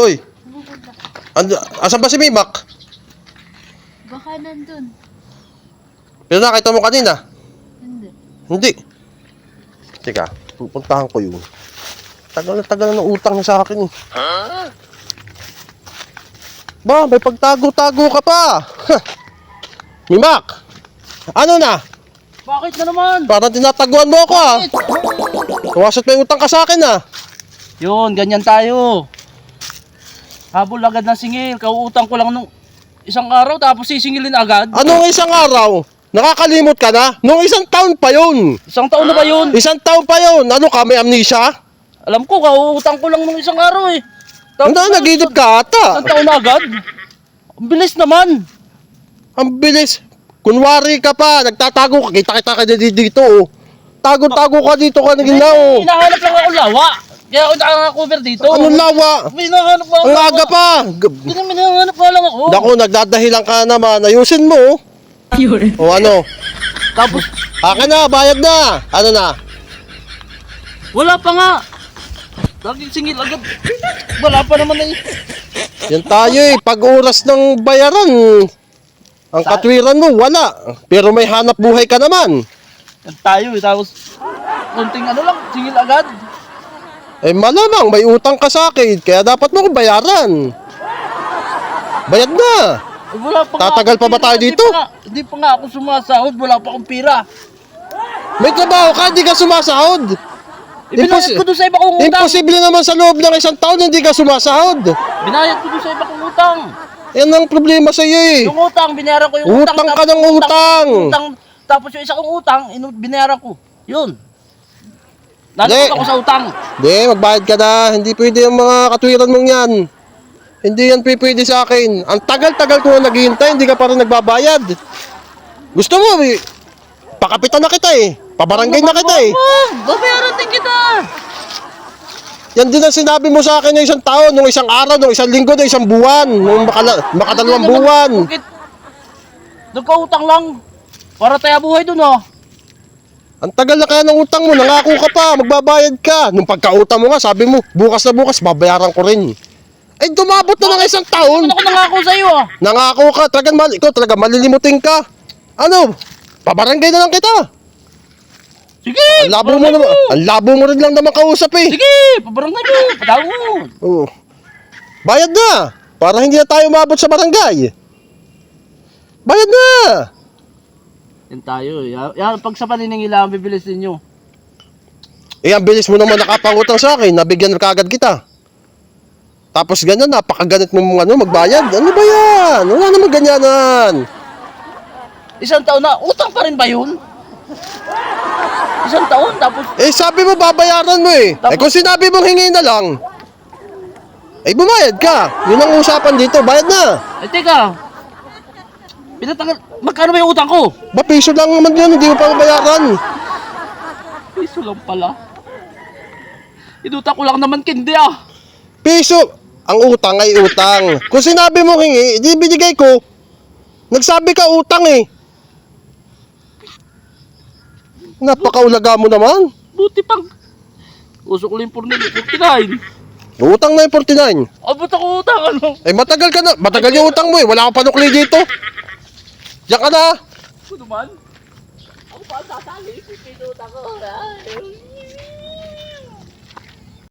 Uy, asan ba si Mimak? Baka nandun. Pero nakita mo kanina? Hindi. Hindi. Teka, pupuntahan ko yun. Tagal na ng utang niya sa akin eh. Ba, may pagtago-tago ka pa. Mimak! Ano na? Bakit na naman? Parang tinataguan mo ako ah. Tuwasot may utang ka sa akin ah. Yun, ganyan tayo. Habol agad ng singil. Kauutang ko lang nung isang araw tapos sisingilin agad. Anong isang araw? Nakakalimot ka na? Nung isang taon pa yun. Isang taon na ba yun? Isang taon pa yun. Ano ka, may amnesia? Alam ko, kauutang ko lang nung isang araw eh. Tapos, Ano, nagidip ka ata. isang taon na agad? Ang bilis naman. Ang bilis. Kunwari ka pa, nagtatago ka. Kita ka dito oh. Tago-tago ka dito ka naging oh. Hinahanap lang ako lawa. Kaya ako naka-cover dito. Anong lawa? Hinahanap lang ako Ang lawa. aga pa. Hinahanap nga lang ako. Naku, nagdadahilan ka naman. Ayusin mo oh. O ano? Tapos, Akin na, bayad na. Ano na? wala pa nga. Laging singil agad. Wala pa naman eh. Yan tayo eh. Pag oras ng bayaran, ang katwiran mo, wala. Pero may hanap buhay ka naman. Yan tayo eh. Tapos, kunting ano lang, singil agad. Eh malamang, may utang ka sa akin. Kaya dapat mo kong bayaran. Bayad na. Eh, wala pa Tatagal nga pa ba akong tayo pira. dito? Hindi pa nga ako sumasahod. Wala pa akong pira. May trabaho ka, hindi ka sumasahod. Binayad ko doon sa iba kong utang. Imposible naman sa loob ng isang taon hindi ka sumasahod. Binayad ko doon sa iba kong utang. Yan ang problema sa iyo eh. Yung utang, binayaran ko yung utang. Utang ka tapos ng utang. Tapos yung isa kong utang, binayaran ko. Yun. Hindi. Nalakot ako sa utang. Hindi, magbayad ka na. Hindi pwede yung mga katwiran mong yan. Hindi yan pwede sa akin. Ang tagal-tagal ko na naghihintay, hindi ka pa rin nagbabayad. Gusto mo, eh, pakapitan na kita eh. Pabarangay na kita eh. Babayaran din kita. Yan din ang sinabi mo sa akin ng isang taon, nung isang araw, nung isang linggo, nung isang buwan, nung makadalawang Hindi naman, buwan. Bakit? Nagkautang lang. Para tayo buhay dun oh. Ang tagal na kaya ng utang mo, nangako ka pa, magbabayad ka. Nung pagkautang mo nga, sabi mo, bukas na bukas, babayaran ko rin. Eh, dumabot na ng isang taon. Ano ako nangako sa'yo ah? Nangako ka, ikaw talaga malilimutin ka. Ano, pabarangay na lang kita. Sige. Ang labo mo naman, ang labo mo rin lang naman kausap eh. Sige, pabarangay mo. Patawag mo. Oo. Bayad na, para hindi na tayo umabot sa barangay. Bayad na. Yan tayo eh. Yan, pag sa paniningila, ang bibilis ninyo. Eh, ang bilis mo naman nakapangutang sa akin, nabigyan na kagad kita. Tapos ganyan, napakaganit mo magbayad. Ano ba yan? Wala naman ganyanan. Isang taon na, utang pa rin ba yun? Isang taon, tapos Eh, sabi mo babayaran mo eh. Eh, kung sinabi mong hingi na lang, eh, bumayad ka. Yun ang usapan dito, bayad na. eh teka, pinatagal, magkano ba yung utang ko? Ba, piso lang naman yun, hindi mo pa babayaran. Piso lang pala. Inutang ko lang naman kindi ah. Piso, ang utang ay utang. Kung sinabi mong hingi, di binigay ko. Nagsabi ka utang eh. Napakaulaga mo naman. Buti pang, usok ko lang 49. Utang na yung 49. Abot ako utang ano? Eh, matagal ka na. Matagal yung utang mo eh. Wala kang panukli dito. Diyan ka na. Ano man? Ako pa ang sasali, utang ko.